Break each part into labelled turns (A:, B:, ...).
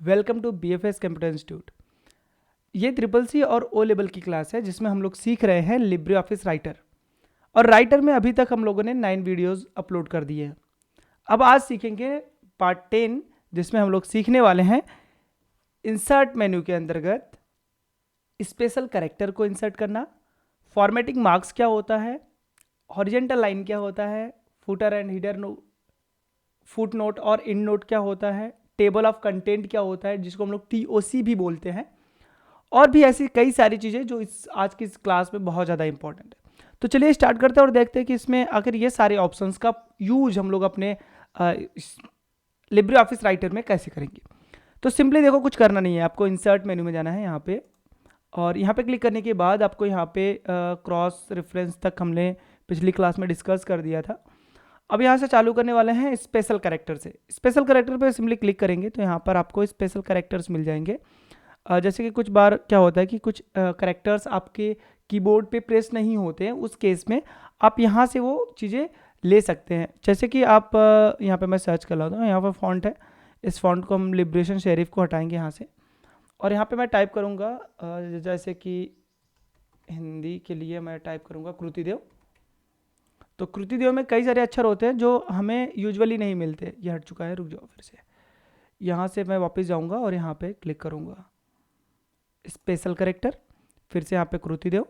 A: Welcome to BFS computer institute. ये triple C और O level की क्लास है जिसमें हम लोग सीख रहे हैं लिब्रे ऑफिस राइटर। और राइटर में अभी तक हम लोगों ने 9 वीडियोस अपलोड कर दिए हैं। अब आज सीखेंगे पार्ट 10 जिसमें हम लोग सीखने वाले हैं इंसर्ट मेन्यू के अंतर्गत स्पेशल कैरेक्टर को इंसर्ट करना, फॉर्मेटिंग मार्क्स क्या होता है, हॉरिजेंटल लाइन क्या होता है, footer and header foot note और इन नोट क्या होता है, टेबल ऑफ कंटेंट क्या होता है जिसको हम लोग TOC भी बोलते हैं, और भी ऐसी कई सारी चीज़ें जो आज की इस क्लास में बहुत ज़्यादा इंपॉर्टेंट है। तो चलिए स्टार्ट करते हैं और देखते हैं कि इसमें आखिर ये सारे ऑप्शंस का यूज हम लोग अपने लिब्रे ऑफिस राइटर में कैसे करेंगे। तो सिंपली देखो, कुछ करना नहीं है, आपको इंसर्ट मेन्यू में जाना है यहाँ पे, और यहाँ पे क्लिक करने के बाद आपको यहाँ पे क्रॉस रेफरेंस तक हमने पिछली क्लास में डिस्कस कर दिया था। अब यहाँ से चालू करने वाले हैं स्पेशल कैरेक्टर से। स्पेशल कैरेक्टर पे सिंपली क्लिक करेंगे तो यहाँ पर आपको स्पेशल कैरेक्टर्स मिल जाएंगे। जैसे कि कुछ बार क्या होता है कि कुछ कैरेक्टर्स आपके कीबोर्ड पे प्रेस नहीं होते हैं, उस केस में आप यहाँ से वो चीज़ें ले सकते हैं। जैसे कि आप यहाँ पे मैं सर्च कर लेता हूँ, यहाँ पर फॉन्ट है, इस फॉन्ट को हम लिब्रेशन शेरिफ को हटाएंगे यहाँ से, और यहाँ पे मैं टाइप करूँगा जैसे कि हिंदी के लिए मैं टाइप करूँगा कृतिदेव। तो कृतिदेव में कई सारे अक्षर होते हैं जो हमें यूजुअली नहीं मिलते। ये हट चुका है, रुक जाओ फिर से, यहाँ से मैं वापस जाऊँगा और यहाँ पे क्लिक करूँगा स्पेशल कैरेक्टर, फिर से यहाँ पे कृतिदेव।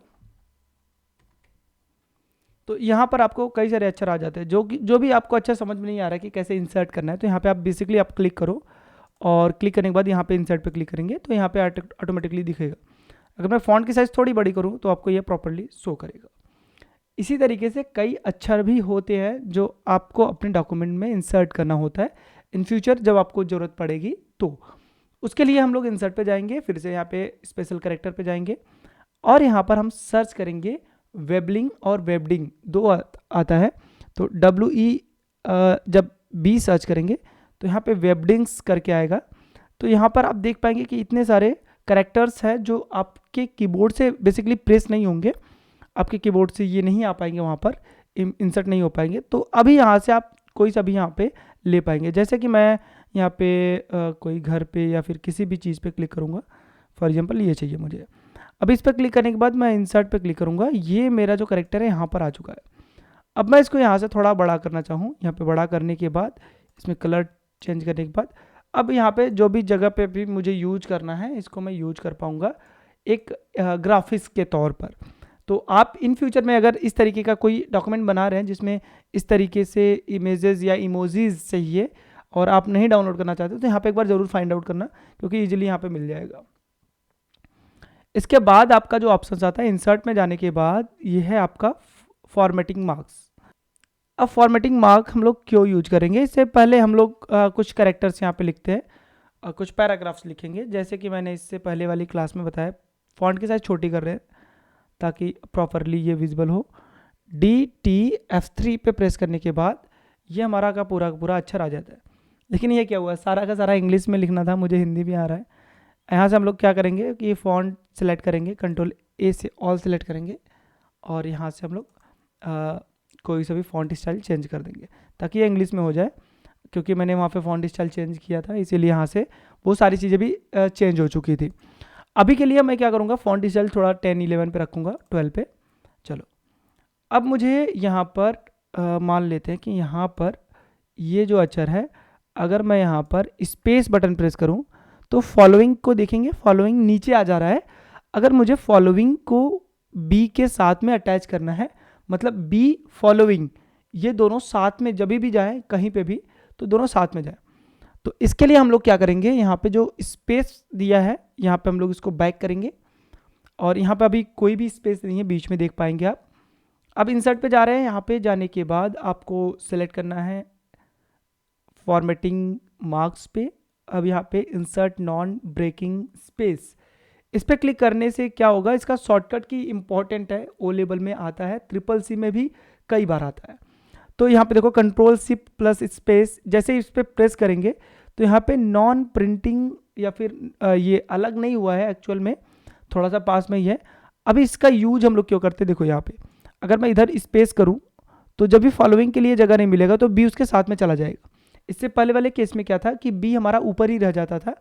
A: तो यहाँ पर आपको कई सारे अक्षर आ जाते हैं जो भी आपको अच्छा समझ में नहीं आ रहा है कि कैसे इंसर्ट करना है, तो यहाँ पे आप बेसिकली आप क्लिक करो, और क्लिक करने के बाद यहाँ पे इंसर्ट पे क्लिक करेंगे तो यहाँ पे ऑटोमेटिकली दिखेगा। अगर मैं फॉन्ट की साइज़ थोड़ी बड़ी करूँ तो आपको ये प्रॉपरली शो करेगा। इसी तरीके से कई अक्षर भी होते हैं जो आपको अपने डॉक्यूमेंट में इंसर्ट करना होता है इन फ्यूचर जब आपको ज़रूरत पड़ेगी। तो उसके लिए हम लोग इंसर्ट पे जाएंगे, फिर से यहाँ पे स्पेशल कैरेक्टर पे जाएंगे, और यहाँ पर हम सर्च करेंगे वेबलिंग और वेबडिंग, दो आता है। तो WE जब B सर्च करेंगे तो यहाँ पे वेबडिंग्स करके आएगा। तो यहाँ पर आप देख पाएंगे कि इतने सारे कैरेक्टर्स हैं जो आपके कीबोर्ड से बेसिकली प्रेस नहीं होंगे, आपके कीबोर्ड से ये नहीं आ पाएंगे, वहाँ पर इंसर्ट नहीं हो पाएंगे। तो अभी यहाँ से आप कोई सा भी यहाँ पे ले पाएंगे। जैसे कि मैं यहाँ पे कोई घर पे या फिर किसी भी चीज़ पे क्लिक करूँगा, फॉर एग्जांपल ये चाहिए मुझे। अब इस पर क्लिक करने के बाद मैं इंसर्ट पे क्लिक करूँगा, ये मेरा जो कैरेक्टर है यहाँ पर आ चुका है। अब मैं इसको यहाँ से थोड़ा बड़ा करना चाहूँ, यहाँ पे बड़ा करने के बाद इसमें कलर चेंज करने के बाद अब यहाँ पे जो भी जगह पे भी मुझे यूज करना है इसको मैं यूज कर पाऊँगा एक ग्राफिक्स के तौर पर। तो आप इन फ्यूचर में अगर इस तरीके का कोई डॉक्यूमेंट बना रहे हैं जिसमें इस तरीके से इमेजेस या इमोजीज चाहिए और आप नहीं डाउनलोड करना चाहते तो यहाँ पे एक बार ज़रूर फाइंड आउट करना, क्योंकि इजीली यहाँ पे मिल जाएगा। इसके बाद आपका जो ऑप्शन आता है इंसर्ट में जाने के बाद ये है आपका फॉर्मेटिंग मार्क्स। अब फॉर्मेटिंग मार्क हम लोग क्यों यूज करेंगे, इससे पहले हम लोग कुछ कैरेक्टर्स यहाँ पे लिखते हैं, कुछ पैराग्राफ्स लिखेंगे। जैसे कि मैंने इससे पहले वाली क्लास में बताया, फॉन्ट की साइज छोटी कर रहे हैं ताकि प्रॉपरली ये विजिबल हो। DT F3 पे प्रेस करने के बाद ये हमारा का पूरा अक्षर आ जाता है। लेकिन ये क्या हुआ, सारा का सारा इंग्लिश में लिखना था, मुझे हिंदी भी आ रहा है। यहाँ से हम लोग क्या करेंगे कि ये फॉन्ट सेलेक्ट करेंगे, Ctrl+A से ऑल सेलेक्ट करेंगे, और यहाँ से हम लोग कोई सा भी फॉन्ट स्टाइल चेंज कर देंगे ताकि ये इंग्लिश में हो जाए। क्योंकि मैंने वहाँ पे फॉन्ट स्टाइल चेंज किया था, इसीलिए यहाँ से वो सारी चीज़ें भी चेंज हो चुकी थी। अभी के लिए मैं क्या करूँगा, फॉन्ट स्टाइल थोड़ा 10-11 पे रखूँगा, 12 पे। चलो, अब मुझे यहाँ पर मान लेते हैं कि यहाँ पर ये जो अक्षर है, अगर मैं यहाँ पर स्पेस बटन प्रेस करूँ तो फॉलोइंग को देखेंगे, फॉलोइंग नीचे आ जा रहा है। अगर मुझे फॉलोइंग को B के साथ में अटैच करना है, मतलब B फॉलोइंग, ये दोनों साथ में जब भी जाएँ कहीं पे भी तो दोनों साथ में जाएँ। तो इसके लिए हम लोग क्या करेंगे, यहाँ पे जो स्पेस दिया है यहाँ पे हम लोग इसको बैक करेंगे, और यहाँ पे अभी कोई भी स्पेस नहीं है बीच में, देख पाएंगे आप। अब इंसर्ट पे जा रहे हैं, यहाँ पे जाने के बाद आपको सेलेक्ट करना है फॉर्मेटिंग मार्क्स पे। अब यहाँ पे इंसर्ट नॉन ब्रेकिंग स्पेस, इस पर क्लिक करने से क्या होगा, इसका शॉर्टकट की इंपॉर्टेंट है, ओ लेवल में आता है, CCC में भी कई बार आता है। तो यहाँ पे देखो Ctrl+Shift+ स्पेस, जैसे इस पर प्रेस करेंगे तो यहाँ पे नॉन प्रिंटिंग या फिर ये अलग नहीं हुआ है, एक्चुअल में थोड़ा सा पास में ही है। अभी इसका यूज हम लोग क्यों करते हैं, देखो यहाँ पे अगर मैं इधर स्पेस करूँ तो जब भी फॉलोइंग के लिए जगह नहीं मिलेगा तो B उसके साथ में चला जाएगा। इससे पहले वाले केस में क्या था कि B हमारा ऊपर ही रह जाता था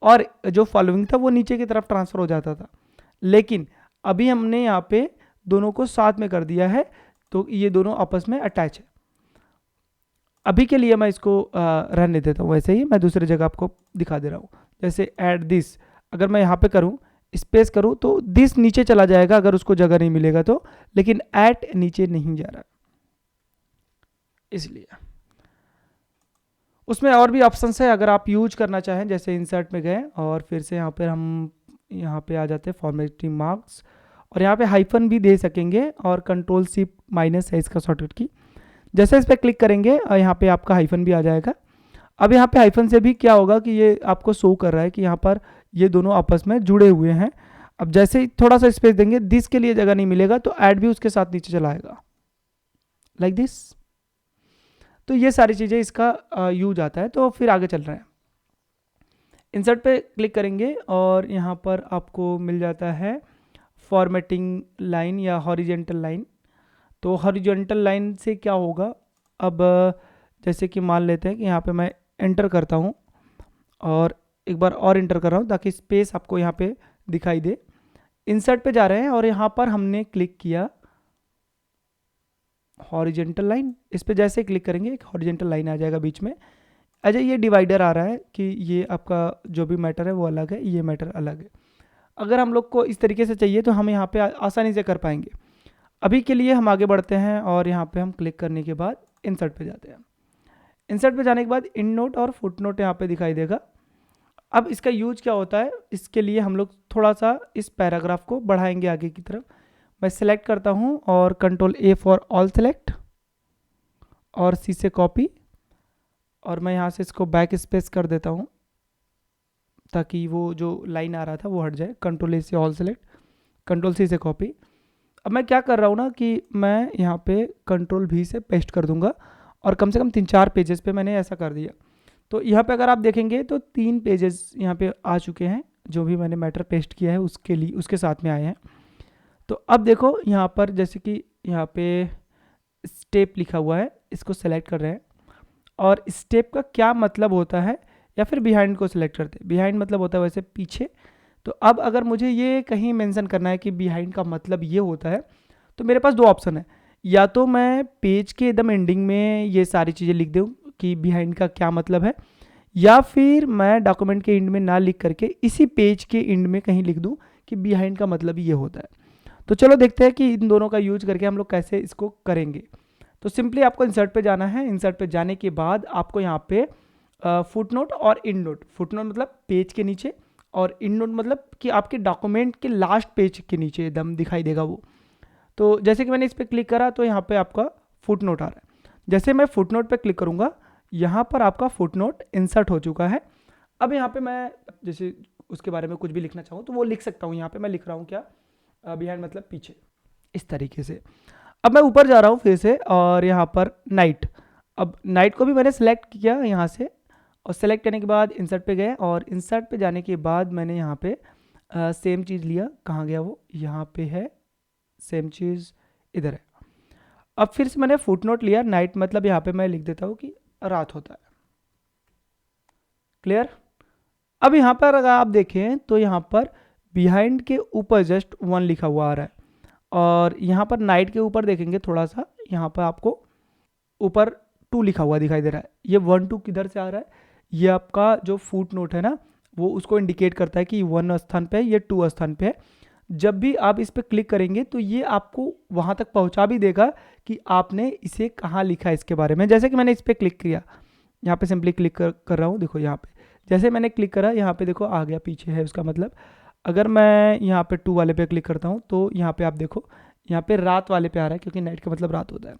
A: और जो फॉलोइंग था वो नीचे की तरफ ट्रांसफ़र हो जाता था। लेकिन अभी हमने यहाँ पे दोनों को साथ में कर दिया है, तो ये दोनों आपस में अटैच है। अभी के लिए मैं इसको रहने देता हूँ वैसे ही, मैं दूसरी जगह आपको दिखा दे रहा हूँ। जैसे ऐड दिस, अगर मैं यहाँ पे करूँ, स्पेस करूँ, तो दिस नीचे चला जाएगा अगर उसको जगह नहीं मिलेगा तो, लेकिन एट नीचे नहीं जा रहा, इसलिए। उसमें और भी ऑप्शंस है अगर आप यूज करना चाहें, जैसे इंसर्ट में गए और फिर से यहाँ पर हम यहाँ पे आ जाते हैं फॉर्मेटिंग मार्क्स, और यहाँ पे हाइफन भी दे सकेंगे, और कंट्रोल सी माइनस है इसका शॉर्टकट की। जैसे इस पर क्लिक करेंगे और यहाँ पे आपका हाइफन भी आ जाएगा। अब यहाँ पे हाइफन से भी क्या होगा कि ये आपको शो कर रहा है कि यहाँ पर ये दोनों आपस में जुड़े हुए हैं। अब जैसे ही थोड़ा सा स्पेस देंगे, दिस के लिए जगह नहीं मिलेगा तो ऐड भी उसके साथ नीचे चला आएगा, लाइक दिस। तो ये सारी चीज़ें इसका यूज आता है। तो फिर आगे चल रहे हैं, इंसर्ट पे क्लिक करेंगे और यहाँ पर आपको मिल जाता है फॉर्मेटिंग लाइन या हॉरिजेंटल लाइन। तो हॉरिजॉन्टल लाइन से क्या होगा, अब जैसे कि मान लेते हैं कि यहाँ पे मैं एंटर करता हूँ और एक बार और एंटर कर रहा हूँ ताकि स्पेस आपको यहाँ पे दिखाई दे। इंसर्ट पे जा रहे हैं और यहाँ पर हमने क्लिक किया हॉरिजेंटल लाइन। इस पे जैसे क्लिक करेंगे एक हॉरिजेंटल लाइन आ जाएगा बीच में। अच्छा, ये डिवाइडर आ रहा है कि ये आपका जो भी मैटर है वो अलग है, ये मैटर अलग है। अगर हम लोग को इस तरीके से चाहिए तो हम यहाँ पे आसानी से कर पाएंगे। अभी के लिए हम आगे बढ़ते हैं और यहाँ पे हम क्लिक करने के बाद इंसर्ट पे जाते हैं। इंसर्ट पे जाने के बाद इन नोट और फुट नोट यहाँ पे दिखाई देगा। अब इसका यूज क्या होता है, इसके लिए हम लोग थोड़ा सा इस पैराग्राफ को बढ़ाएंगे आगे की तरफ। मैं सिलेक्ट करता हूँ और control A for all select और सी से कॉपी, और मैं यहाँ से इसको बैक स्पेस कर देता हूँ ताकि वो जो लाइन आ रहा था वो हट जाए। कंट्रोल ए से ऑल सेलेक्ट, कंट्रोल सी से कॉपी। अब मैं क्या कर रहा हूँ ना कि मैं यहाँ पे कंट्रोल भी से पेस्ट कर दूंगा, और कम से कम 3-4 पेजेस पे मैंने ऐसा कर दिया। तो यहाँ पे अगर आप देखेंगे तो 3 पेजेस यहाँ पे आ चुके हैं, जो भी मैंने मैटर पेस्ट किया है उसके लिए उसके साथ में आए हैं। तो अब देखो यहाँ पर जैसे कि यहाँ पे स्टेप लिखा हुआ है, इसको सेलेक्ट कर रहे हैं, और स्टेप का क्या मतलब होता है, या फिर बिहाइंड को सिलेक्ट करते हैं। बिहाइंड मतलब होता है वैसे पीछे। तो अब अगर मुझे ये कहीं मेंशन करना है कि बिहाइंड का मतलब ये होता है, तो मेरे पास 2 ऑप्शन है। या तो मैं पेज के एकदम एंडिंग में ये सारी चीज़ें लिख दूँ कि बिहाइंड का क्या मतलब है, या फिर मैं डॉक्यूमेंट के एंड में ना लिख करके इसी पेज के एंड में कहीं लिख दूँ कि बिहाइंड का मतलब ये होता है। तो चलो देखते हैं कि इन दोनों का यूज करके हम लोग कैसे इसको करेंगे। तो सिंपली आपको इंसर्ट पे जाना है। इंसर्ट पे जाने के बाद आपको यहाँ पे फुट नोट और इन नोट, फुट नोट मतलब पेज के नीचे, और इन नोट मतलब कि आपके डॉक्यूमेंट के लास्ट पेज के नीचे एकदम दिखाई देगा वो। तो जैसे कि मैंने इस पर क्लिक करा तो यहाँ पे आपका फुट नोट आ रहा है। जैसे मैं फुट नोट पर क्लिक करूँगा, यहाँ पर आपका फुट नोट इंसर्ट हो चुका है। अब यहाँ पे मैं जैसे उसके बारे में कुछ भी लिखना चाहूँ तो वो लिख सकता हूँ। यहाँ पे मैं लिख रहा हूँ क्या, बिहाइंड मतलब पीछे, इस तरीके से। अब मैं ऊपर जा रहा हूँ फिर से, और यहाँ पर नाइट, अब नाइट को भी मैंने सेलेक्ट किया यहाँ से, और सेलेक्ट करने के बाद इंसर्ट पे गए, और इंसर्ट पे जाने के बाद मैंने यहाँ पे सेम चीज़ लिया। कहाँ गया वो, यहाँ पे है, सेम चीज़ इधर है। अब फिर से मैंने फुट नोट लिया, नाइट मतलब यहाँ पे मैं लिख देता हूँ कि रात होता है। क्लियर। अब यहाँ पर अगर आप देखें तो यहाँ पर बिहाइंड के ऊपर जस्ट 1 लिखा हुआ आ रहा है, और यहाँ पर नाइट के ऊपर देखेंगे थोड़ा सा, यहाँ पर आपको ऊपर 2 लिखा हुआ दिखाई दे रहा है। ये 1-2 किधर से आ रहा है, ये आपका जो फुट नोट है ना, वो उसको इंडिकेट करता है कि 1 स्थान पे है, ये 2 स्थान पे है। जब भी आप इस पर क्लिक करेंगे तो ये आपको वहाँ तक पहुँचा भी देगा कि आपने इसे कहाँ लिखा है इसके बारे में। जैसे कि मैंने इस पर क्लिक किया, यहाँ पे सिंपली क्लिक कर रहा हूँ, देखो यहाँ पे जैसे मैंने क्लिक करा, यहाँ पे देखो आ गया, पीछे है उसका मतलब। अगर मैं यहाँ पे 2 वाले पे क्लिक करता हूँ तो यहाँ पे आप देखो, यहाँ पे रात वाले पे आ रहा है, क्योंकि नाइट का मतलब रात होता है।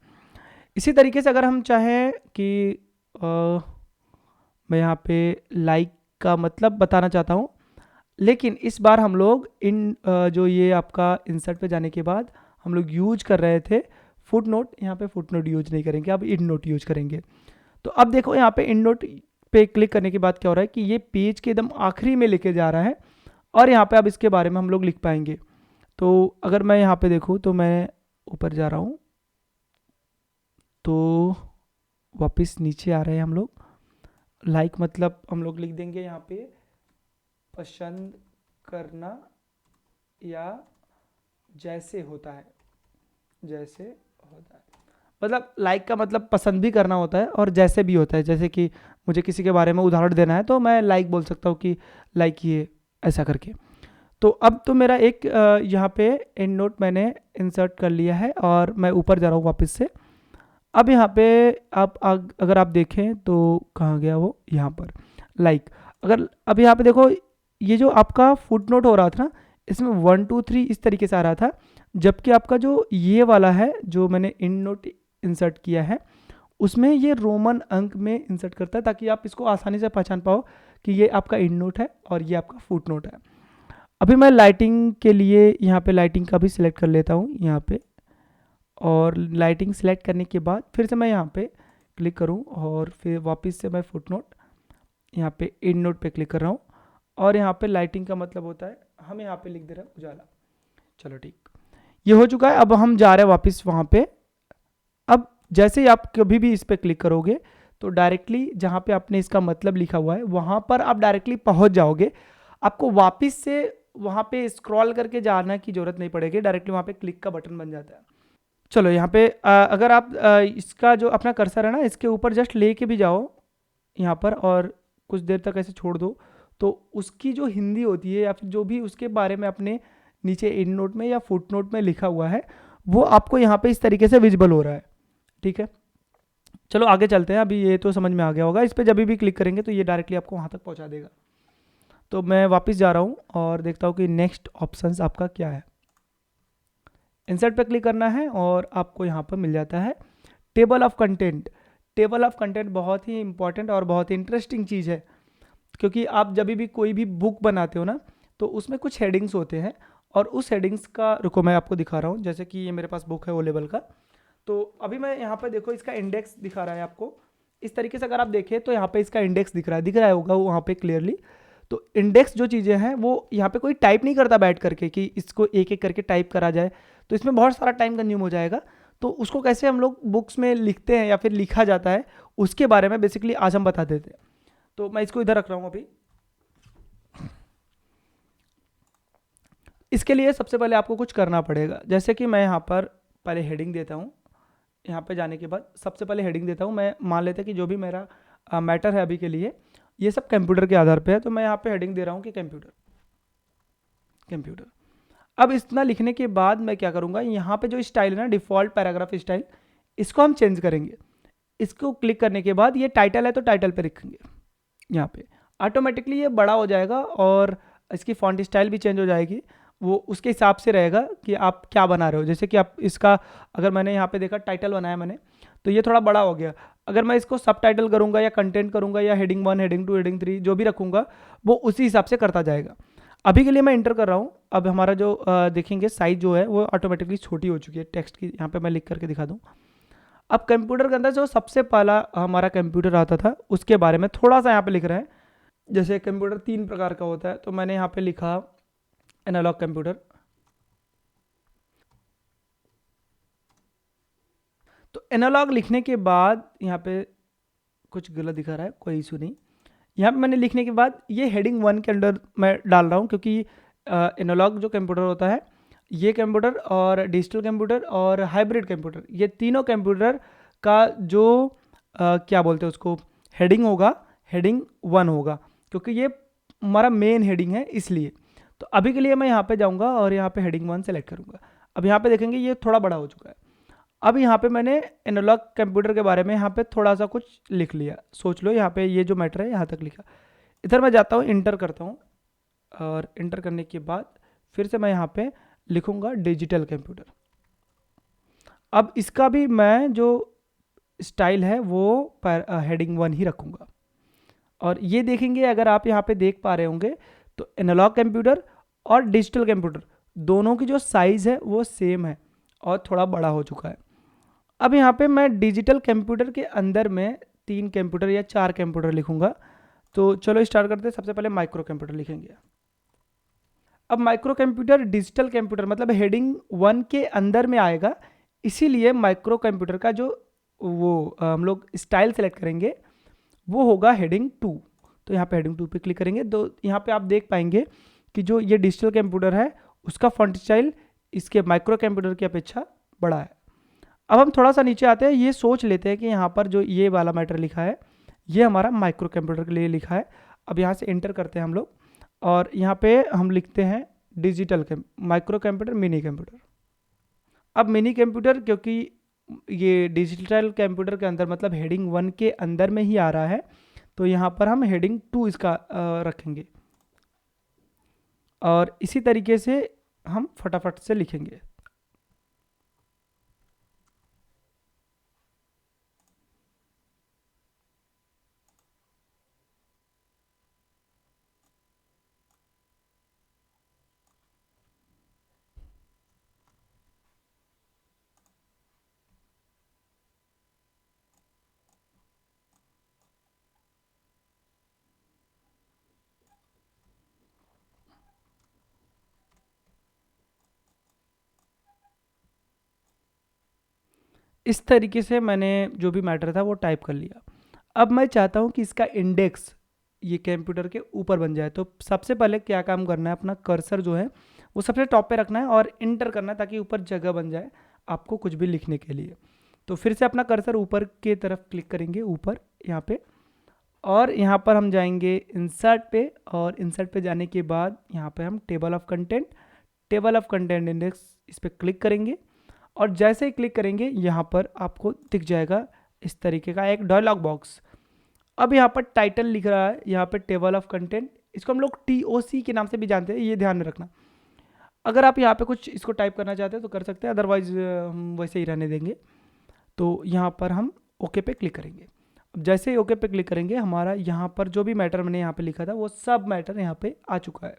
A: इसी तरीके से अगर हम चाहें कि मैं यहाँ पे लाइक का मतलब बताना चाहता हूँ, लेकिन इस बार हम लोग जो ये आपका इंसर्ट पे जाने के बाद हम लोग यूज कर रहे थे फुट नोट, यहाँ पे फुट नोट यूज नहीं करेंगे, अब इन नोट यूज करेंगे। तो अब देखो यहाँ पे इन नोट पे क्लिक करने के बाद क्या हो रहा है कि ये पेज के एकदम आखिरी में लेके जा रहा है, और यहाँ पे अब इसके बारे में हम लोग लिख पाएंगे। तो अगर मैं यहाँ पे देखूँ तो मैं ऊपर जा रहा हूँ, तो वापस नीचे आ रहे हैं हम लोग। लाइक मतलब हम लोग लिख देंगे यहाँ पे पसंद करना या जैसे होता है, जैसे होता है, मतलब लाइक का मतलब पसंद भी करना होता है और जैसे भी होता है। जैसे कि मुझे किसी के बारे में उदाहरण देना है तो मैं लाइक बोल सकता हूँ कि लाइक ये ऐसा करके। तो अब तो मेरा एक यहाँ पे एंड नोट मैंने इंसर्ट कर लिया है और मैं ऊपर जा रहा हूँ वापस से। अब यहाँ पे आप अगर आप देखें तो कहाँ गया वो, यहाँ पर लाइक। अगर अब यहाँ पे देखो, ये जो आपका फुट नोट हो रहा था ना, इसमें 1 2 3 इस तरीके से आ रहा था, जबकि आपका जो ये वाला है जो मैंने इन नोट इंसर्ट किया है उसमें ये रोमन अंक में इंसर्ट करता है, ताकि आप इसको आसानी से पहचान पाओ कि ये आपका इन नोट है और ये आपका फुट नोट है। अभी मैं लाइटिंग के लिए यहाँ पे लाइटिंग का भी सिलेक्ट कर लेता हूँ यहाँ पे, और लाइटिंग सेलेक्ट करने के बाद फिर से मैं यहाँ पे क्लिक करूँ और फिर वापस से मैं फुट नोट यहाँ पे इन नोट पे क्लिक कर रहा हूँ, और यहाँ पे लाइटिंग का मतलब होता है, हम यहाँ पे लिख दे रहे हैं उजाला। चलो ठीक, ये हो चुका है। अब हम जा रहे हैं वापस वहाँ पे। अब जैसे ही आप कभी भी इस पर क्लिक करोगे तो डायरेक्टली जहाँ पे आपने इसका मतलब लिखा हुआ है वहाँ पर आप डायरेक्टली पहुँच जाओगे। आपको वापस से वहाँ पे स्क्रॉल करके जाना की ज़रूरत नहीं पड़ेगी, डायरेक्टली वहाँ पे क्लिक का बटन बन जाता है। चलो यहाँ पे अगर आप इसका जो अपना कर्सर है ना, इसके ऊपर जस्ट लेके भी जाओ यहाँ पर और कुछ देर तक ऐसे छोड़ दो, तो उसकी जो हिंदी होती है या फिर जो भी उसके बारे में अपने नीचे इन नोट में या फुट नोट में लिखा हुआ है वो आपको यहाँ पे इस तरीके से विजिबल हो रहा है। ठीक है, चलो आगे चलते हैं। अभी ये तो समझ में आ गया होगा, इस पर जब भी क्लिक करेंगे तो ये डायरेक्टली आपको वहाँ तक पहुँचा देगा। तो मैं वापस जा रहा हूँ और देखता हूँ कि नेक्स्ट ऑप्शंस आपका क्या है। इंसर्ट पे क्लिक करना है और आपको यहाँ पर मिल जाता है table of content. Table of content बहुत ही इंपॉर्टेंट और बहुत ही इंटरेस्टिंग चीज़ है, क्योंकि आप जब भी कोई भी बुक बनाते हो ना तो उसमें कुछ हेडिंग्स होते हैं, और उस हेडिंग्स का रुको मैं आपको दिखा रहा हूँ। जैसे कि ये मेरे पास बुक है ओ लेवल का, तो अभी मैं यहाँ पर देखो इसका इंडेक्स दिखा रहा है आपको इस तरीके से। अगर आप देखें तो यहाँ पे इसका इंडेक्स दिख रहा होगा वो वहाँ पे क्लियरली। तो इंडेक्स जो चीज़ें हैं वो यहाँ पे कोई टाइप नहीं करता बैठ करके कि इसको एक एक करके टाइप करा जाए, तो इसमें बहुत सारा टाइम कंज्यूम हो जाएगा। तो उसको कैसे हम लोग बुक्स में लिखते हैं या फिर लिखा जाता है उसके बारे में बेसिकली आज हम बता देते हैं। तो मैं इसको इधर रख रहा हूँ अभी। इसके लिए सबसे पहले आपको कुछ करना पड़ेगा, जैसे कि मैं यहाँ पर पहले हेडिंग देता हूँ। यहाँ पे जाने के बाद सबसे पहले हेडिंग देता हूँ। मैं मान लेते हैं कि जो भी मेरा मैटर है अभी के लिए ये सब कंप्यूटर के आधार पे है, तो मैं यहाँ पे हेडिंग दे रहा हूँ कि कंप्यूटर। अब इतना लिखने के बाद मैं क्या करूँगा, यहाँ पे जो स्टाइल है ना डिफ़ॉल्ट पैराग्राफ स्टाइल, इसको हम चेंज करेंगे। इसको क्लिक करने के बाद ये टाइटल है तो टाइटल पे रखेंगे, यहाँ पे ऑटोमेटिकली ये बड़ा हो जाएगा और इसकी फॉन्ट स्टाइल भी चेंज हो जाएगी। वो उसके हिसाब से रहेगा कि आप क्या बना रहे हो। जैसे कि आप इसका अगर मैंने यहाँ पे देखा टाइटल बनाया मैंने, तो ये थोड़ा बड़ा हो गया। अगर मैं इसको सब टाइटल करूँगा या कंटेंट करूँगा या हेडिंग 1 हेडिंग 2 हेडिंग 3 जो भी रखूँगा वो उसी हिसाब से करता जाएगा। अभी के लिए मैं इंटर कर रहा हूँ। अब हमारा जो देखेंगे साइज जो है वो ऑटोमेटिकली छोटी हो चुकी है टेक्स्ट की। यहाँ पे मैं लिख करके दिखा दूँ। अब कंप्यूटर के अंदर जो सबसे पहला हमारा कंप्यूटर आता था उसके बारे में थोड़ा सा यहाँ पे लिख रहे हैं। जैसे कंप्यूटर 3 प्रकार का होता है, तो मैंने यहाँ पे लिखा एनालॉग कंप्यूटर। तो एनालॉग लिखने के बाद यहाँ पे कुछ गलत दिखा रहा है, कोई इशू नहीं। यहाँ पे मैंने लिखने के बाद ये हेडिंग 1 के अंदर मैं डाल रहा हूँ, क्योंकि एनालॉग जो कंप्यूटर होता है ये कंप्यूटर और डिजिटल कंप्यूटर और हाइब्रिड कंप्यूटर, ये तीनों कंप्यूटर का जो क्या बोलते हैं उसको हेडिंग होगा, हेडिंग 1 होगा, क्योंकि ये हमारा मेन हेडिंग है इसलिए। तो अभी के लिए मैं यहाँ पे जाऊँगा और यहाँ पे हेडिंग 1 सेलेक्ट करूँगा। अब यहाँ पे देखेंगे ये थोड़ा बड़ा हो चुका है। अब यहाँ पे मैंने एनालॉग कंप्यूटर के बारे में यहाँ पे थोड़ा सा कुछ लिख लिया। सोच लो यहाँ पे ये जो मैटर है यहाँ तक लिखा। इधर मैं जाता हूँ, इंटर करता हूँ, और इंटर करने के बाद फिर से मैं यहाँ पे लिखूँगा डिजिटल कंप्यूटर। अब इसका भी मैं जो स्टाइल है वो हेडिंग 1 ही रखूँगा। और ये देखेंगे अगर आप यहाँ पे देख पा रहे होंगे तो एनालॉग कंप्यूटर और डिजिटल कंप्यूटर दोनों की जो साइज़ है वो सेम है और थोड़ा बड़ा हो चुका है। अब यहाँ पे मैं डिजिटल कंप्यूटर के अंदर में 3 कंप्यूटर या 4 कंप्यूटर लिखूँगा। तो चलो स्टार्ट करते हैं। सबसे पहले माइक्रो कंप्यूटर लिखेंगे। अब माइक्रो कंप्यूटर डिजिटल कंप्यूटर मतलब हेडिंग 1 के अंदर में आएगा, इसीलिए माइक्रो कंप्यूटर का जो वो हम लोग स्टाइल सेलेक्ट करेंगे वो होगा हेडिंग 2। तो यहाँ पे हेडिंग 2 पे क्लिक करेंगे तो यहाँ पे आप देख पाएंगे कि जो ये डिजिटल कंप्यूटर है उसका फॉन्ट स्टाइल इसके माइक्रो कंप्यूटर की अपेक्षा बड़ा है। अब हम थोड़ा सा नीचे आते हैं, ये सोच लेते हैं कि यहाँ पर जो ये वाला मैटर लिखा है ये हमारा माइक्रो कंप्यूटर के लिए लिखा है। अब यहाँ से एंटर करते हैं हम लोग और यहाँ पे हम लिखते हैं digital micro computer mini computer. अब मिनी कंप्यूटर क्योंकि ये डिजिटल कंप्यूटर के अंदर मतलब हेडिंग 1 के अंदर में ही आ रहा है तो यहाँ पर हम हेडिंग 2 इसका रखेंगे और इसी तरीके से हम फटाफट से लिखेंगे। इस तरीके से मैंने जो भी मैटर था वो टाइप कर लिया। अब मैं चाहता हूँ कि इसका इंडेक्स ये कंप्यूटर के ऊपर बन जाए तो सबसे पहले क्या काम करना है, अपना कर्सर जो है वो सबसे टॉप पे रखना है और इंटर करना है ताकि ऊपर जगह बन जाए आपको कुछ भी लिखने के लिए। तो फिर से अपना कर्सर ऊपर के तरफ क्लिक करेंगे ऊपर यहाँ पे और यहाँ पर हम जाएंगे इंसर्ट पे और इंसर्ट पे जाने के बाद यहाँ पे हम टेबल ऑफ कंटेंट इंडेक्स इस पर क्लिक करेंगे और जैसे ही क्लिक करेंगे यहाँ पर आपको दिख जाएगा इस तरीके का एक डायलॉग बॉक्स। अब यहाँ पर टाइटल लिख रहा है, यहाँ पे टेबल ऑफ कंटेंट, इसको हम लोग TOC के नाम से भी जानते हैं, ये ध्यान में रखना। अगर आप यहाँ पे कुछ इसको टाइप करना चाहते हैं तो कर सकते हैं, अदरवाइज हम वैसे ही रहने देंगे। तो यहाँ पर हम ओके पे क्लिक करेंगे। अब जैसे ही ओके पे क्लिक करेंगे हमारा यहाँ पर जो भी मैटर मैंने यहाँ पे लिखा था वो सब मैटर यहाँ पे आ चुका है।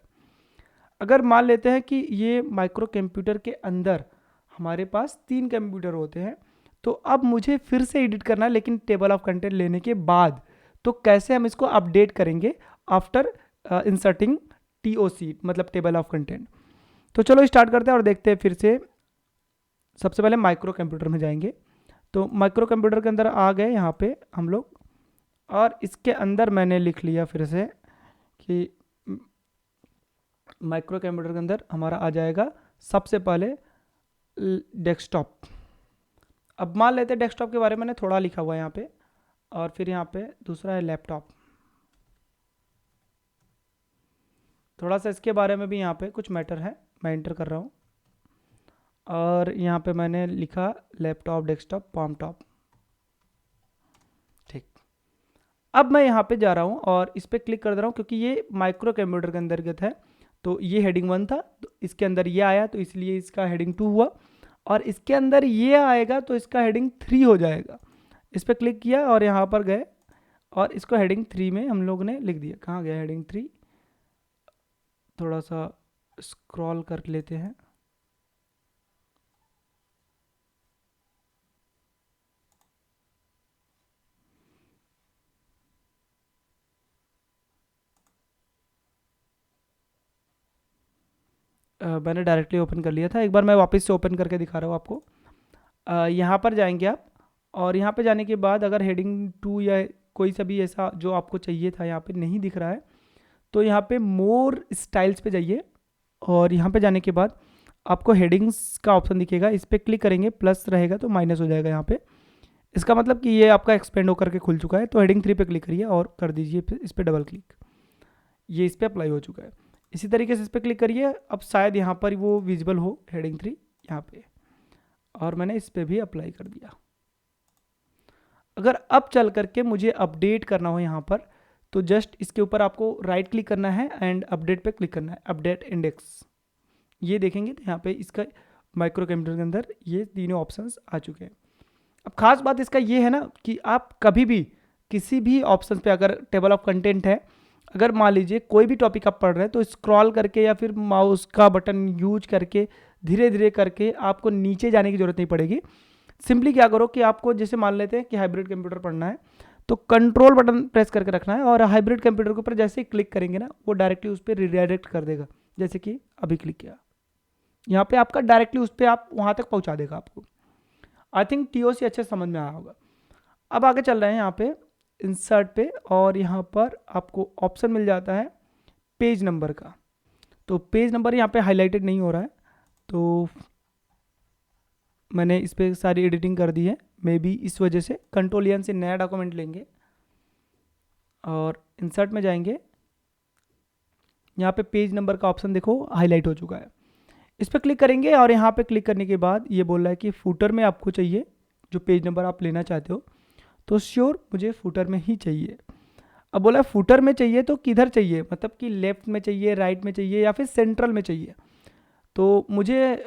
A: अगर मान लेते हैं कि ये माइक्रो कंप्यूटर के अंदर हमारे पास 3 कंप्यूटर होते हैं तो अब मुझे फिर से एडिट करना है लेकिन टेबल ऑफ कंटेंट लेने के बाद। तो कैसे हम इसको अपडेट करेंगे आफ्टर इंसर्टिंग TOC मतलब टेबल ऑफ कंटेंट। तो चलो स्टार्ट करते हैं और देखते हैं। फिर से सबसे पहले माइक्रो कंप्यूटर में जाएंगे तो माइक्रो कंप्यूटर के अंदर आ गए यहाँ पे हम लोग और इसके अंदर मैंने लिख लिया फिर से कि माइक्रो कंप्यूटर के अंदर हमारा आ जाएगा सबसे पहले डेस्कटॉप। अब मान लेते हैं डेस्कटॉप के बारे में मैंने थोड़ा लिखा हुआ है यहाँ पे और फिर यहाँ पे दूसरा है लैपटॉप। थोड़ा सा इसके बारे में भी यहाँ पे कुछ मैटर है, मैं एंटर कर रहा हूँ और यहाँ पे मैंने लिखा लैपटॉप डेस्कटॉप पाम टॉप। ठीक, अब मैं यहाँ पे जा रहा हूँ और इस पर क्लिक कर दे रहा हूँ क्योंकि ये माइक्रो कंप्यूटर के अंतर्गत है। तो ये हेडिंग 1 था तो इसके अंदर ये आया तो इसलिए इसका हेडिंग 2 हुआ और इसके अंदर ये आएगा तो इसका हेडिंग 3 हो जाएगा। इस पर क्लिक किया और यहाँ पर गए और इसको हेडिंग 3 में हम लोग ने लिख दिया। कहाँ गया हेडिंग 3? थोड़ा सा स्क्रॉल कर लेते हैं। मैंने डायरेक्टली ओपन कर लिया था, एक बार मैं वापस से ओपन करके दिखा रहा हूँ आपको। यहाँ पर जाएंगे आप और यहाँ पे जाने के बाद अगर हेडिंग 2 या कोई सा भी ऐसा जो आपको चाहिए था यहाँ पे नहीं दिख रहा है तो यहाँ पे मोर स्टाइल्स पे जाइए और यहाँ पे जाने के बाद आपको हेडिंग्स का ऑप्शन दिखेगा, इस पर क्लिक करेंगे, प्लस रहेगा तो माइनस हो जाएगा यहाँ पे। इसका मतलब कि ये आपका एक्सपेंड होकर के खुल चुका है। तो हेडिंग 3 पे क्लिक करिए और कर दीजिए फिर इस पर डबल क्लिक, ये इस पर अप्लाई हो चुका है। इसी तरीके से इस पर क्लिक करिए, अब शायद यहाँ पर वो विजिबल हो हेडिंग 3 यहाँ पे और मैंने इस पर भी अप्लाई कर दिया। अगर अब चल करके मुझे अपडेट करना हो यहाँ पर तो जस्ट इसके ऊपर आपको राइट क्लिक करना है एंड अपडेट पे क्लिक करना है, अपडेट इंडेक्स। ये देखेंगे तो यहाँ पे इसका माइक्रो कंप्यूटर के अंदर ये तीनों ऑप्शंस आ चुके हैं। अब खास बात इसका ये है ना कि आप कभी भी किसी भी ऑप्शन पे अगर टेबल ऑफ कंटेंट है, अगर मान लीजिए कोई भी टॉपिक आप पढ़ रहे हैं तो स्क्रॉल करके या फिर माउस का बटन यूज करके धीरे धीरे करके आपको नीचे जाने की जरूरत नहीं पड़ेगी। सिंपली क्या करो कि आपको जैसे मान लेते हैं कि हाइब्रिड कंप्यूटर पढ़ना है तो कंट्रोल बटन प्रेस करके रखना है और हाइब्रिड कंप्यूटर के ऊपर जैसे ही क्लिक करेंगे ना वो डायरेक्टली उस पर रिडायरेक्ट कर देगा। जैसे कि अभी क्लिक किया, यहाँ पे आपका डायरेक्टली उस पर आप वहाँ तक पहुँचा देगा आपको। आई थिंक TOC अच्छे समझ में आया होगा। अब आगे चल रहे हैं यहाँ पे इंसर्ट पे और यहाँ पर आपको ऑप्शन मिल जाता है पेज नंबर का। तो पेज नंबर यहाँ पे हाईलाइटेड नहीं हो रहा है, तो मैंने इस पर सारी एडिटिंग कर दी है, मे बी इस वजह से। कंट्रोल एन से नया डॉक्यूमेंट लेंगे और इंसर्ट में जाएंगे। यहाँ पे पेज नंबर का ऑप्शन देखो हाईलाइट हो चुका है, इस पर क्लिक करेंगे और यहाँ पे क्लिक करने के बाद ये बोल रहा है कि फुटर में आपको चाहिए जो पेज नंबर आप लेना चाहते हो, तो श्योर मुझे फुटर में ही चाहिए। अब बोला फुटर में चाहिए तो किधर चाहिए, मतलब कि लेफ्ट में चाहिए, राइट में चाहिए या फिर सेंट्रल में चाहिए। तो मुझे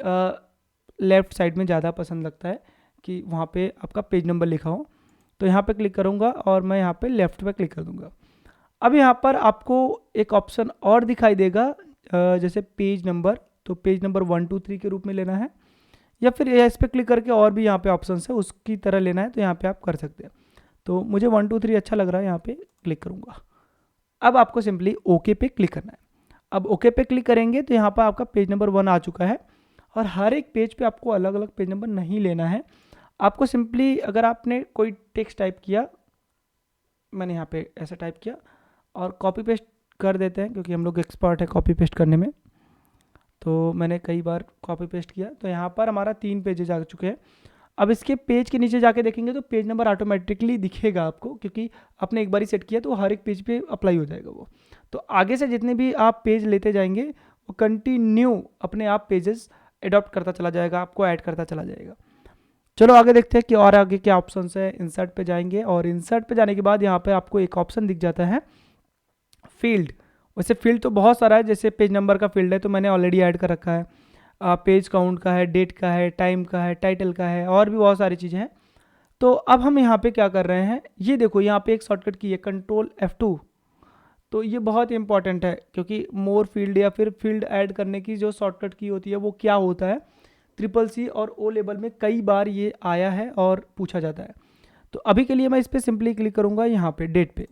A: लेफ़्ट साइड में ज़्यादा पसंद लगता है कि वहाँ पे आपका पेज नंबर लिखा हो। तो यहाँ पे क्लिक करूँगा और मैं यहाँ पे लेफ़्ट पे क्लिक कर दूँगा। अब यहाँ पर आपको एक ऑप्शन और दिखाई देगा जैसे पेज नंबर, तो पेज नंबर 1 2 3 के रूप में लेना है या फिर इस पर क्लिक करके और भी यहाँ पे ऑप्शन है उसकी तरह लेना है, तो यहाँ पे आप कर सकते हैं। तो मुझे 1 2 3 अच्छा लग रहा है, यहाँ पे क्लिक करूँगा। अब आपको सिंपली ओके पे क्लिक करना है। अब ओके पे क्लिक करेंगे तो यहाँ पर आपका पेज नंबर 1 आ चुका है और हर एक पेज पे आपको अलग अलग पेज नंबर नहीं लेना है। आपको सिंपली अगर आपने कोई टेक्स्ट टाइप किया, मैंने यहाँ पे ऐसा टाइप किया और कॉपी पेस्ट कर देते हैं क्योंकि हम लोग एक्सपर्ट है कॉपी पेस्ट करने में, तो मैंने कई बार कॉपी पेस्ट किया। तो यहाँ पर हमारा 3 पेजेज आ चुके हैं। अब इसके पेज के नीचे जाके देखेंगे तो पेज नंबर ऑटोमेटिकली दिखेगा आपको, क्योंकि आपने एक बार ही सेट किया तो हर एक पेज पे अप्लाई हो जाएगा वो। तो आगे से जितने भी आप पेज लेते जाएंगे वो कंटिन्यू अपने आप पेजेस एडॉप्ट करता चला जाएगा, आपको ऐड करता चला जाएगा। चलो आगे देखते हैं कि और आगे क्या ऑप्शंस है। इंसर्ट पे जाएंगे और इंसर्ट पे जाने के बाद यहाँ पे आपको एक ऑप्शन दिख जाता है फील्ड। वैसे फील्ड तो बहुत सारा है, जैसे पेज नंबर का फील्ड है तो मैंने ऑलरेडी ऐड कर रखा है, पेज काउंट का है, डेट का है, टाइम का है, टाइटल का है, और भी बहुत सारी चीज़ें हैं। तो अब हम यहाँ पे क्या कर रहे हैं, ये देखो यहाँ पे एक शॉर्टकट की है कंट्रोल F2। तो ये बहुत इंपॉर्टेंट है क्योंकि मोर फील्ड या फिर फील्ड ऐड करने की जो शॉर्टकट की होती है वो क्या होता है, CCC और O लेवल में कई बार ये आया है और पूछा जाता है। तो अभी के लिए मैं इस पर सिंपली क्लिक करूँगा यहाँ पे डेट पे।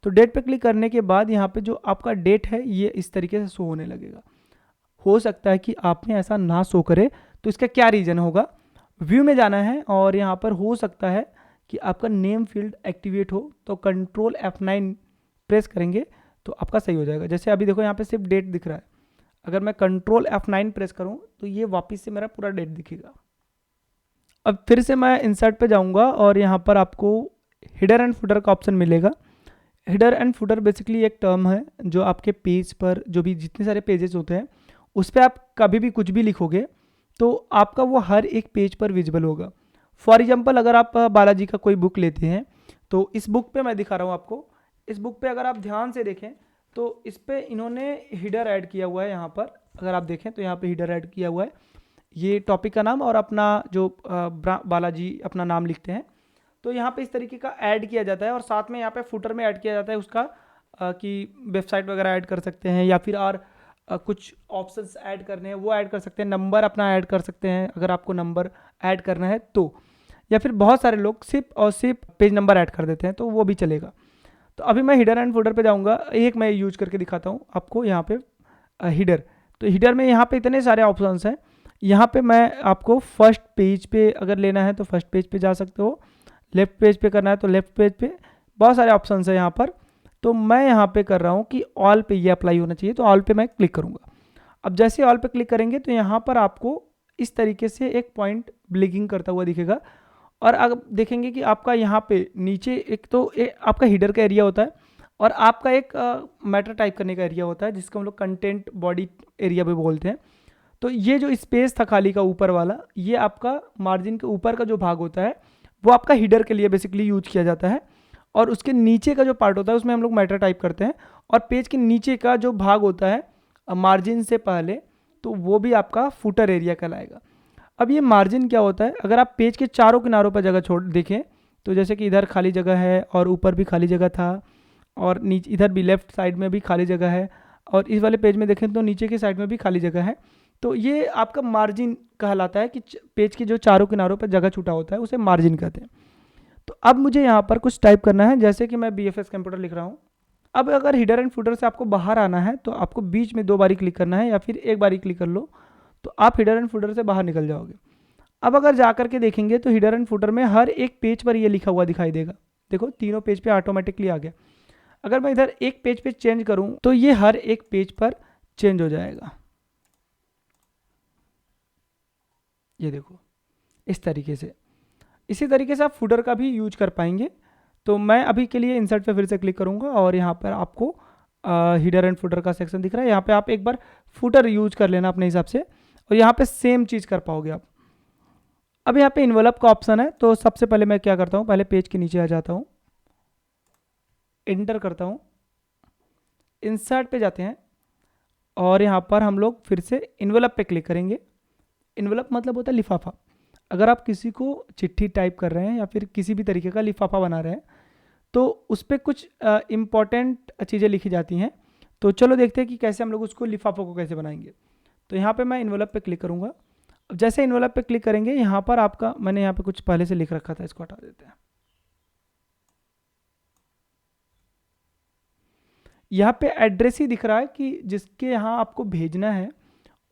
A: तो डेट पे क्लिक करने के बाद यहाँ पे जो आपका डेट है ये इस तरीके से शो होने लगेगा। हो सकता है कि आपने ऐसा ना शो करे, तो इसका क्या रीज़न होगा। व्यू में जाना है और यहाँ पर हो सकता है कि आपका नेम फील्ड एक्टिवेट हो, तो कंट्रोल F9 प्रेस करेंगे तो आपका सही हो जाएगा। जैसे अभी देखो यहाँ पे सिर्फ डेट दिख रहा है, अगर मैं कंट्रोल F9 प्रेस करूँ तो ये वापस से मेरा पूरा डेट दिखेगा। अब फिर से मैं इंसर्ट पे जाऊँगा और यहाँ पर आपको हिडर एंड फुटर का ऑप्शन मिलेगा। हिडर एंड फुटर बेसिकली एक टर्म है जो आपके पेज पर जो भी जितने सारे पेजेस होते हैं उस पर आप कभी भी कुछ भी लिखोगे तो आपका वो हर एक पेज पर विजिबल होगा। फॉर एग्जांपल अगर आप बालाजी का कोई बुक लेते हैं तो इस बुक पे मैं दिखा रहा हूँ आपको, इस बुक पे अगर आप ध्यान से देखें तो इस पे इन्होंने हिडर ऐड किया हुआ है। यहाँ पर अगर आप देखें तो यहाँ पे हिडर ऐड किया हुआ है, ये टॉपिक का नाम और अपना जो बालाजी अपना नाम लिखते हैं, तो यहाँ पे इस तरीके का ऐड किया जाता है। और साथ में यहाँ पे फुटर में ऐड किया जाता है उसका कि वेबसाइट वगैरह ऐड कर सकते हैं या फिर और कुछ ऑप्शंस ऐड करने हैं वो ऐड कर सकते हैं, नंबर अपना ऐड कर सकते हैं अगर आपको नंबर ऐड करना है तो, या फिर बहुत सारे लोग सिर्फ और सिर्फ पेज नंबर ऐड कर देते हैं तो वो भी चलेगा। तो अभी मैं हिडर एंड फुटर पे जाऊंगा, एक मैं यूज करके दिखाता हूँ आपको यहाँ पे हिडर। तो हिडर में यहाँ पे इतने सारे ऑप्शंस हैं, यहाँ पे मैं आपको फर्स्ट पेज पे अगर लेना है तो फर्स्ट पेज पे जा सकते हो, लेफ्ट पेज पे करना है तो लेफ्ट पेज पे, बहुत सारे ऑप्शंस हैं यहाँ पर। तो मैं यहाँ पे कर रहा हूँ कि ऑल पे ये अप्लाई होना चाहिए, तो ऑल पे मैं क्लिक करूँगा। अब जैसे ऑल पे क्लिक करेंगे तो यहाँ पर आपको इस तरीके से एक पॉइंट ब्लिंकिंग करता हुआ दिखेगा। और अब देखेंगे कि आपका यहाँ पे नीचे एक तो आपका हिडर का एरिया होता है और आपका एक मैटर टाइप करने का एरिया होता है जिसको हम लोग कंटेंट बॉडी एरिया भी बोलते हैं। तो ये जो स्पेस था खाली का ऊपर वाला, ये आपका मार्जिन के ऊपर का जो भाग होता है वो आपका हिडर के लिए बेसिकली यूज किया जाता है। और उसके नीचे का जो पार्ट होता है उसमें हम लोग मैटर टाइप करते हैं। और पेज के नीचे का जो भाग होता है मार्जिन से पहले, तो वो भी आपका फुटर एरिया कहलाएगा। अब ये मार्जिन क्या होता है, अगर आप पेज के चारों किनारों पर जगह छोड़ देखें तो जैसे कि इधर खाली जगह है और ऊपर भी खाली जगह था और नीचे इधर भी लेफ्ट साइड में भी खाली जगह है और इस वाले पेज में देखें तो नीचे की साइड में भी खाली जगह है। तो ये आपका मार्जिन कहलाता है कि पेज के जो चारों किनारों पर जगह छूटा होता है उसे मार्जिन कहते हैं। तो अब मुझे यहाँ पर कुछ टाइप करना है, जैसे कि मैं BFS कंप्यूटर लिख रहा हूँ। अब अगर हिडर एंड फुटर से आपको बाहर आना है तो आपको बीच में 2 बारी क्लिक करना है या फिर एक बारी क्लिक कर लो तो आप हिडर एंड फुटर से बाहर निकल जाओगे। अब अगर जा कर के देखेंगे तो हिडर एंड फुटर में हर एक पेज पर ये लिखा हुआ दिखाई देगा, देखो तीनों पेज पे ऑटोमेटिकली आ गया। अगर मैं इधर एक पेज पे चेंज करूं तो ये हर एक पेज पर चेंज हो जाएगा। ये देखो इस तरीके से। इसी तरीके से आप फुटर का भी यूज कर पाएंगे। तो मैं अभी के लिए इंसर्ट पे फिर से क्लिक करूंगा और यहाँ पर आपको हिडर एंड फुटर का सेक्शन दिख रहा है। यहाँ पे आप एक बार फुटर यूज कर लेना अपने हिसाब से और यहाँ पे सेम चीज़ कर पाओगे आप। अब यहाँ पे इन्वेलप का ऑप्शन है, तो सबसे पहले मैं क्या करता हूँ, पहले पेज के नीचे आ जाता हूँ, एंटर करता हूँ, इंसर्ट पे जाते हैं और यहाँ पर हम लोग फिर से इन्वेलप पे क्लिक करेंगे। इन्वेलप मतलब होता है लिफाफा। अगर आप किसी को चिट्ठी टाइप कर रहे हैं या फिर किसी भी तरीके का लिफाफा बना रहे हैं तो उस पर कुछ इम्पॉर्टेंट चीज़ें लिखी जाती हैं। तो चलो देखते हैं कि कैसे हम लोग उसको लिफाफों को कैसे बनाएंगे। तो यहाँ पे मैं इन्वेलप पे क्लिक करूँगा। अब जैसे इन्वेलप पे क्लिक करेंगे यहाँ पर आपका, मैंने यहाँ पे कुछ पहले से लिख रखा था, इसको हटा देते हैं। यहाँ पे एड्रेस ही दिख रहा है कि जिसके यहाँ आपको भेजना है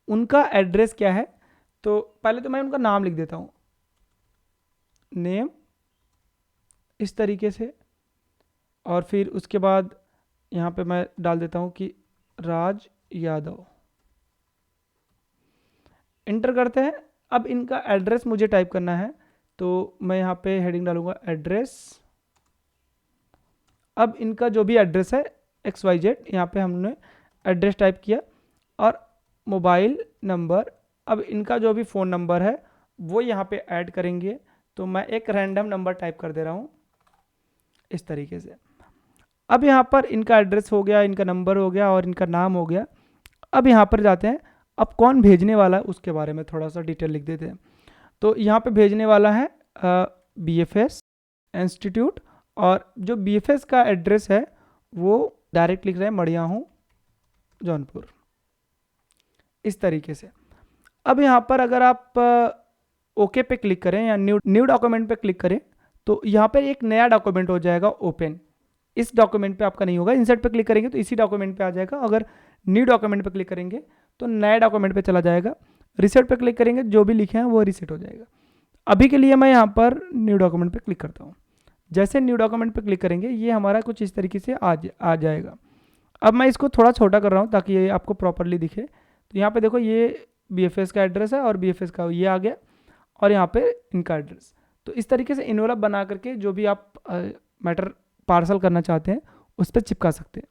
A: उनका एड्रेस क्या है। तो पहले तो मैं उनका नाम लिख देता हूँ, नेम, इस तरीके से, और फिर उसके बाद यहाँ पे मैं डाल देता हूँ कि राज यादव। इंटर करते हैं। अब इनका एड्रेस मुझे टाइप करना है तो मैं यहाँ पे हेडिंग डालूंगा एड्रेस। अब इनका जो भी एड्रेस है XYZ, यहाँ पे हमने एड्रेस टाइप किया और मोबाइल नंबर। अब इनका जो भी फ़ोन नंबर है वो यहाँ पे ऐड करेंगे। तो मैं एक रैंडम नंबर टाइप कर दे रहा हूँ इस तरीके से। अब यहाँ पर इनका एड्रेस हो गया, इनका नंबर हो गया और इनका नाम हो गया। अब यहाँ पर जाते हैं, अब कौन भेजने वाला है उसके बारे में थोड़ा सा डिटेल लिख देते हैं। तो यहाँ पे भेजने वाला है BFS इंस्टीट्यूट, और जो BFS का एड्रेस है वो डायरेक्ट लिख रहे हैं मढ़िया हूँ जौनपुर, इस तरीके से। अब यहाँ पर अगर आप ओके पे क्लिक करें या न्यू डॉक्यूमेंट पे क्लिक करें तो यहाँ पर एक नया डॉक्यूमेंट हो जाएगा ओपन। इस डॉक्यूमेंट पे आपका नहीं होगा, इंसर्ट पे क्लिक करेंगे तो इसी डॉक्यूमेंट पे आ जाएगा। अगर न्यू डॉक्यूमेंट पे क्लिक करेंगे तो नए डॉक्यूमेंट पे चला जाएगा। रिसेट पे क्लिक करेंगे, जो भी लिखे हैं वो रिसेट हो जाएगा। अभी के लिए मैं यहाँ पर न्यू डॉक्यूमेंट पे क्लिक करता हूँ। जैसे न्यू डॉक्यूमेंट पे क्लिक करेंगे ये हमारा कुछ इस तरीके से आ जाएगा। अब मैं इसको थोड़ा छोटा कर रहा हूँ ताकि ये आपको प्रॉपरली दिखे। तो यहाँ पे देखो ये BFS का एड्रेस है और BFS का ये आ गया और यहाँ पे इनका एड्रेस। तो इस तरीके से इन्वेलप बना करके जो भी आप मैटर पार्सल करना चाहते हैं उस पर चिपका सकते हैं।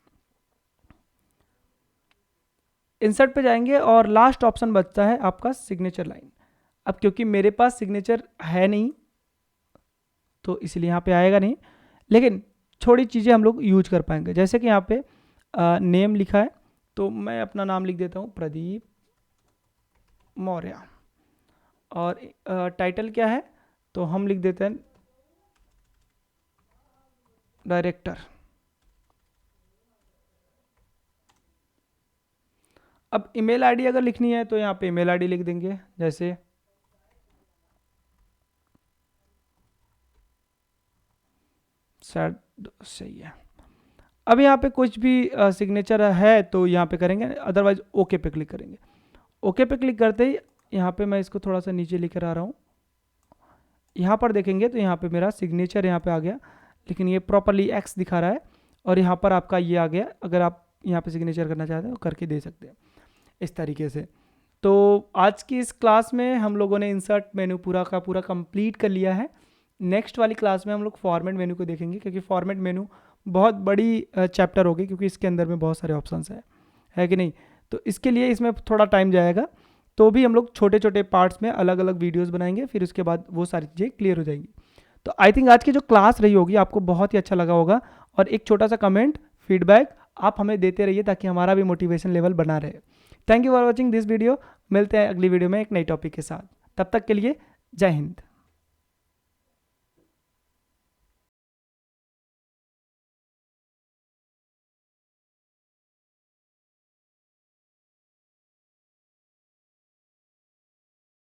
A: इंसर्ट पे जाएंगे और लास्ट ऑप्शन बचता है आपका सिग्नेचर लाइन। अब क्योंकि मेरे पास सिग्नेचर है नहीं तो इसलिए यहाँ पे आएगा नहीं, लेकिन थोड़ी चीज़ें हम लोग यूज कर पाएंगे। जैसे कि यहाँ पे नेम लिखा है तो मैं अपना नाम लिख देता हूँ प्रदीप मौर्य, और टाइटल क्या है तो हम लिख देते हैं डायरेक्टर। अब ईमेल आईडी अगर लिखनी है तो यहाँ पे ईमेल आईडी लिख देंगे, जैसे सही है। अब यहाँ पे कुछ भी सिग्नेचर है तो यहाँ पे करेंगे, अदरवाइज ओके पे क्लिक करेंगे। ओके पे क्लिक करते ही यहाँ पे मैं इसको थोड़ा सा नीचे लेकर आ रहा हूँ। यहाँ पर देखेंगे तो यहाँ पे मेरा सिग्नेचर यहाँ पे आ गया, लेकिन ये प्रॉपरली X दिखा रहा है और यहाँ पर आपका ये आ गया। अगर आप यहाँ पे सिग्नेचर करना चाहते हैं तो करके दे सकते हैं इस तरीके से। तो आज की इस क्लास में हम लोगों ने इंसर्ट मेनू पूरा का पूरा कंप्लीट कर लिया है। नेक्स्ट वाली क्लास में हम लोग फॉर्मेट मेनू को देखेंगे, क्योंकि फॉर्मेट मेनू बहुत बड़ी चैप्टर होगी, क्योंकि इसके अंदर में बहुत सारे ऑप्शंस है कि नहीं। तो इसके लिए इसमें थोड़ा टाइम जाएगा, तो भी हम लोग छोटे छोटे पार्ट्स में अलग अलग वीडियोस बनाएंगे, फिर उसके बाद वो सारी चीज़ें क्लियर हो जाएंगी। तो आई थिंक आज की जो क्लास रही होगी आपको बहुत ही अच्छा लगा होगा, और एक छोटा सा कमेंट फीडबैक आप हमें देते रहिए ताकि हमारा भी मोटिवेशन लेवल बना रहे। Thank you for watching this video. मिलते हैं अगली वीडियो में एक नई टॉपिक के साथ। तब तक के लिए जय हिंद।